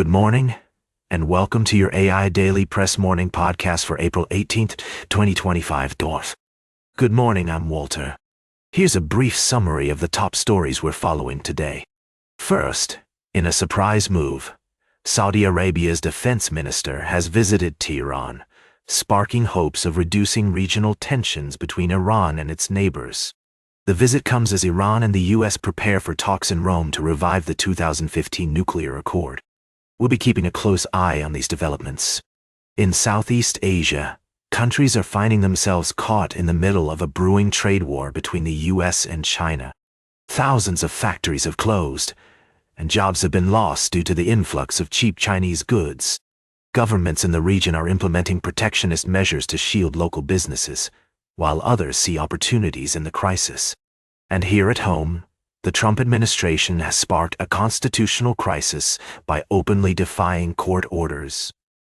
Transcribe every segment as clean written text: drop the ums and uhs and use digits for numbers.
Good morning, and welcome to your AI Daily Press Morning Podcast for April 18th, 2025. Good morning, I'm Walter. Here's a brief summary of the top stories we're following today. First, in a surprise move, Saudi Arabia's defense minister has visited Tehran, sparking hopes of reducing regional tensions between Iran and its neighbors. The visit comes as Iran and the U.S. prepare for talks in Rome to revive the 2015 nuclear accord. We'll be keeping a close eye on these developments. In Southeast Asia, countries are finding themselves caught in the middle of a brewing trade war between the U.S. and China. Thousands of factories have closed, and jobs have been lost due to the influx of cheap Chinese goods. Governments in the region are implementing protectionist measures to shield local businesses, while others see opportunities in the crisis. And here at home, the Trump administration has sparked a constitutional crisis by openly defying court orders.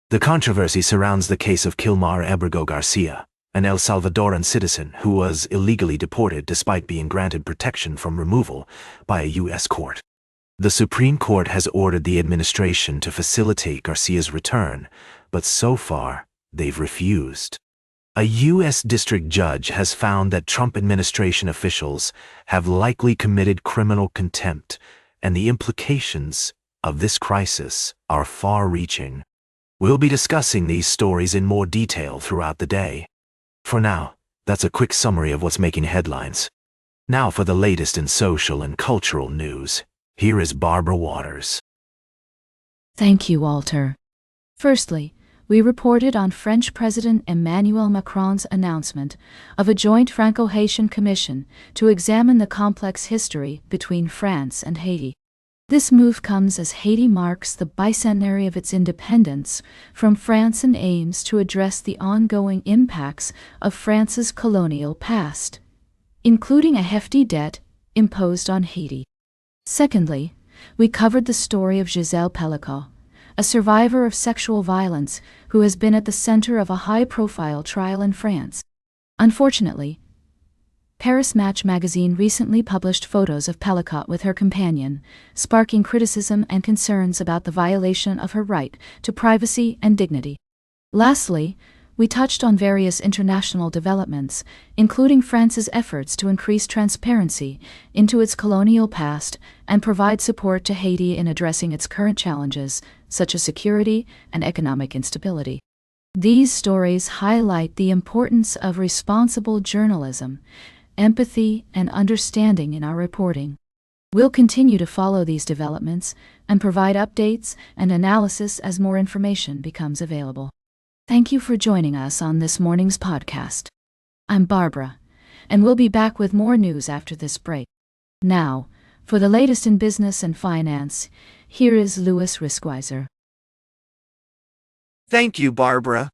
The controversy surrounds the case of Kilmar Abrego Garcia, an El Salvadoran citizen who was illegally deported despite being granted protection from removal by a U.S. court. The Supreme Court has ordered the administration to facilitate Garcia's return, but so far, they've refused. A U.S. district judge has found that Trump administration officials have likely committed criminal contempt, and the implications of this crisis are far-reaching. We'll be discussing these stories in more detail throughout the day. For now, that's a quick summary of what's making headlines. Now for the latest in social and cultural news, here is Barbara Waters. Thank you, Walter. Firstly, we reported on French President Emmanuel Macron's announcement of a joint Franco-Haitian commission to examine the complex history between France and Haiti. This move comes as Haiti marks the bicentenary of its independence from France and aims to address the ongoing impacts of France's colonial past, including a hefty debt imposed on Haiti. Secondly, we covered the story of Gisèle Pelicot, a survivor of sexual violence who has been at the center of a high-profile trial in France. Unfortunately, Paris Match magazine recently published photos of Pelicot with her companion, sparking criticism and concerns about the violation of her right to privacy and dignity. Lastly, we touched on various international developments, including France's efforts to increase transparency into its colonial past and provide support to Haiti in addressing its current challenges, such as security and economic instability. These stories highlight the importance of responsible journalism, empathy, and understanding in our reporting. We'll continue to follow these developments and provide updates and analysis as more information becomes available. Thank you for joining us on this morning's podcast. I'm Barbara, and we'll be back with more news after this break. Now, for the latest in business and finance, here is Louis Riskweiser. Thank you, Barbara.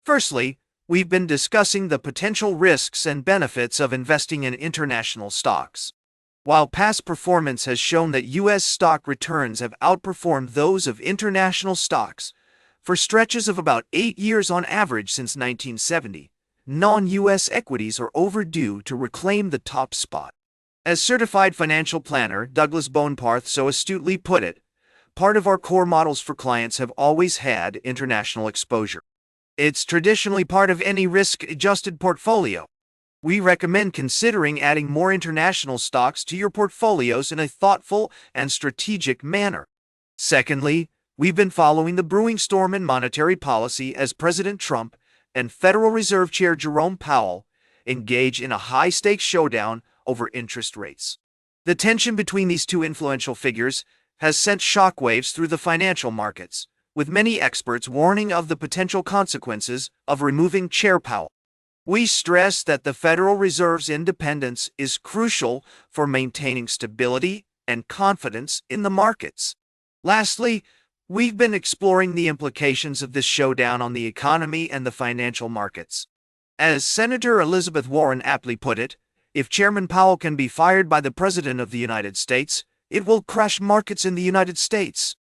Firstly, we've been discussing the potential risks and benefits of investing in international stocks. While past performance has shown that U.S. stock returns have outperformed those of international stocks, for stretches of about 8 years on average since 1970, non-U.S. equities are overdue to reclaim the top spot. As certified financial planner Douglas Boneparth so astutely put it, part of our core models for clients have always had international exposure. It's traditionally part of any risk-adjusted portfolio. We recommend considering adding more international stocks to your portfolios in a thoughtful and strategic manner. Secondly, we've been following the brewing storm in monetary policy as President Trump and Federal Reserve Chair Jerome Powell engage in a high-stakes showdown over interest rates. The tension between these two influential figures has sent shockwaves through the financial markets, with many experts warning of the potential consequences of removing Chair Powell. We stress that the Federal Reserve's independence is crucial for maintaining stability and confidence in the markets. Lastly, we've been exploring the implications of this showdown on the economy and the financial markets. As Senator Elizabeth Warren aptly put it, if Chairman Powell can be fired by the President of the United States, it will crash markets in the United States.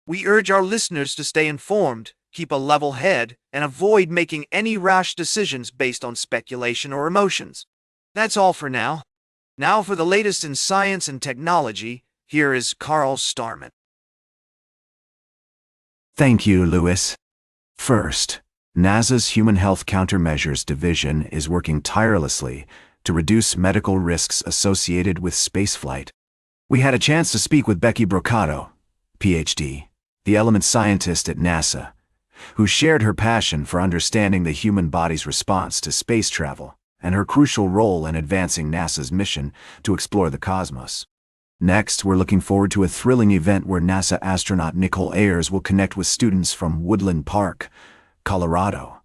We urge our listeners to stay informed, keep a level head, and avoid making any rash decisions based on speculation or emotions. That's all for now. Now for the latest in science and technology, here is Carl Starman. Thank you, Lewis. First, NASA's Human Health Countermeasures Division is working tirelessly to reduce medical risks associated with spaceflight. We had a chance to speak with Becky Brocato, PhD, the element scientist at NASA, who shared her passion for understanding the human body's response to space travel and her crucial role in advancing NASA's mission to explore the cosmos. Next, we're looking forward to a thrilling event where NASA astronaut Nicole Ayers will connect with students from Woodland Park, Colorado,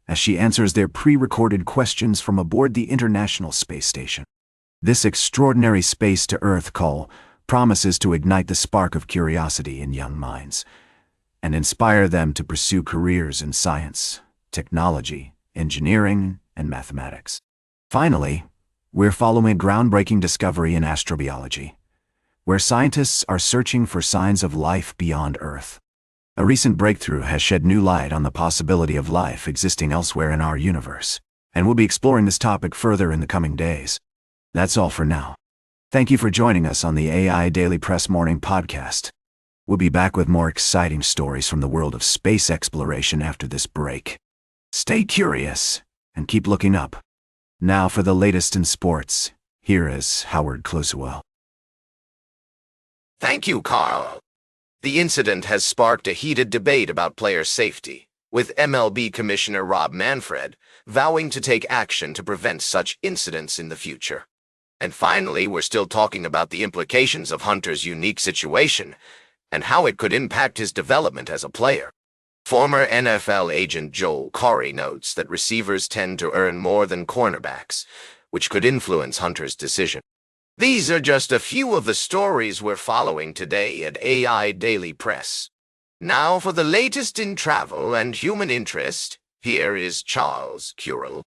as she answers their pre-recorded questions from aboard the International Space Station. This extraordinary space-to-Earth call promises to ignite the spark of curiosity in young minds and inspire them to pursue careers in science, technology, engineering, and mathematics. Finally, we're following a groundbreaking discovery in astrobiology, where scientists are searching for signs of life beyond Earth. A recent breakthrough has shed new light on the possibility of life existing elsewhere in our universe, and we'll be exploring this topic further in the coming days. That's all for now. Thank you for joining us on the AI Daily Press Morning Podcast. We'll be back with more exciting stories from the world of space exploration after this break. Stay curious and keep looking up. Now for the latest in sports, here is Howard Closewell. Thank you, Carl. The incident has sparked a heated debate about player safety, with MLB Commissioner Rob Manfred vowing to take action to prevent such incidents in the future. And finally, we're still talking about the implications of Hunter's unique situation and how it could impact his development as a player. Former NFL agent Joel Corey notes that receivers tend to earn more than cornerbacks, which could influence Hunter's decision. These are just a few of the stories we're following today at AI Daily Press. Now for the latest in travel and human interest, here is Charles Currell.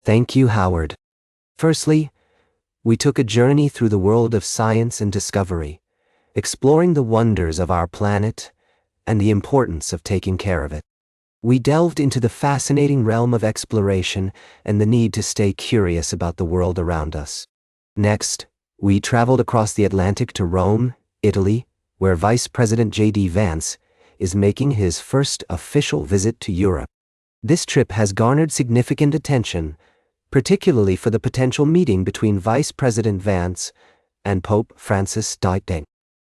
Thank you, Howard. Firstly, we took a journey through the world of science and discovery, exploring the wonders of our planet and the importance of taking care of it. We delved into the fascinating realm of exploration and the need to stay curious about the world around us. Next, we traveled across the Atlantic to Rome, Italy, where Vice President J.D. Vance is making his first official visit to Europe. This trip has garnered significant attention, particularly for the potential meeting between Vice President Vance and Pope Francis.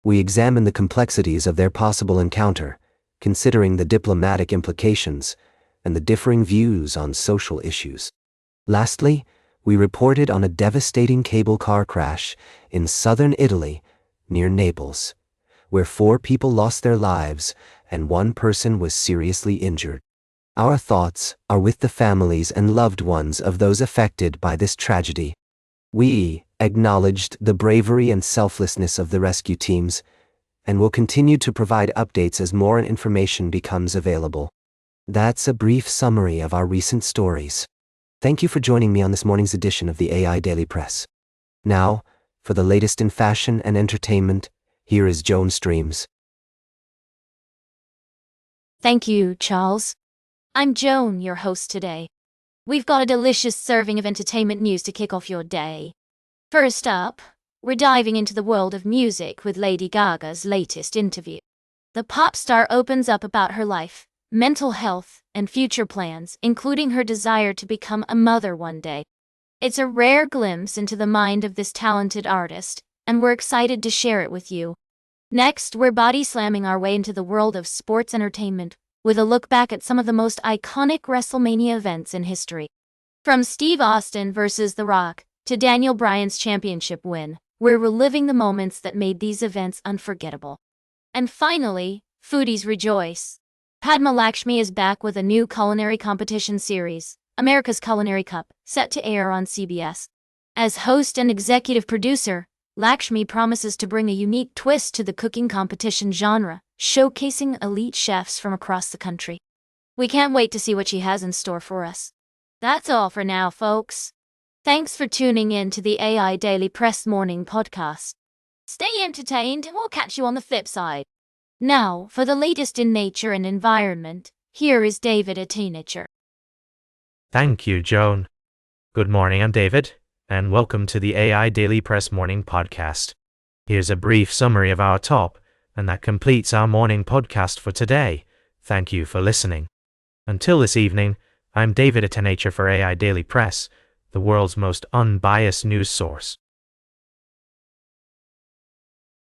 We examined the complexities of their possible encounter, considering the diplomatic implications and the differing views on social issues. Lastly, we reported on a devastating cable car crash in southern Italy near Naples, where 4 people lost their lives and 1 person was seriously injured. Our thoughts are with the families and loved ones of those affected by this tragedy. We acknowledged the bravery and selflessness of the rescue teams and will continue to provide updates as more information becomes available. That's a brief summary of our recent stories. Thank you for joining me on this morning's edition of the AI Daily Press. Now, for the latest in fashion and entertainment, here is Joan Streams. Thank you, Charles. I'm Joan, your host today. We've got a delicious serving of entertainment news to kick off your day. First up, we're diving into the world of music with Lady Gaga's latest interview. The pop star opens up about her life, mental health, and future plans, including her desire to become a mother one day. It's a rare glimpse into the mind of this talented artist, and we're excited to share it with you. Next, we're body slamming our way into the world of sports entertainment, with a look back at some of the most iconic WrestleMania events in history. From Steve Austin versus The Rock to Daniel Bryan's championship win, we're reliving the moments that made these events unforgettable. And finally, foodies rejoice. Padma Lakshmi is back with a new culinary competition series, America's Culinary Cup, set to air on CBS. As host and executive producer, Lakshmi promises to bring a unique twist to the cooking competition genre, showcasing elite chefs from across the country. We can't wait to see what she has in store for us. That's all for now, folks. Thanks for tuning in to the AI Daily Press Morning Podcast. Stay entertained, and we'll catch you on the flip side. Now, for the latest in nature and environment, here is David at Nature. Thank you, Joan. Good morning, I'm David, and welcome to the AI Daily Press Morning Podcast. Here's a brief summary of our top And that completes our morning podcast for today. Thank you for listening. Until this evening, I'm David Atenacher for AI Daily Press, the world's most unbiased news source.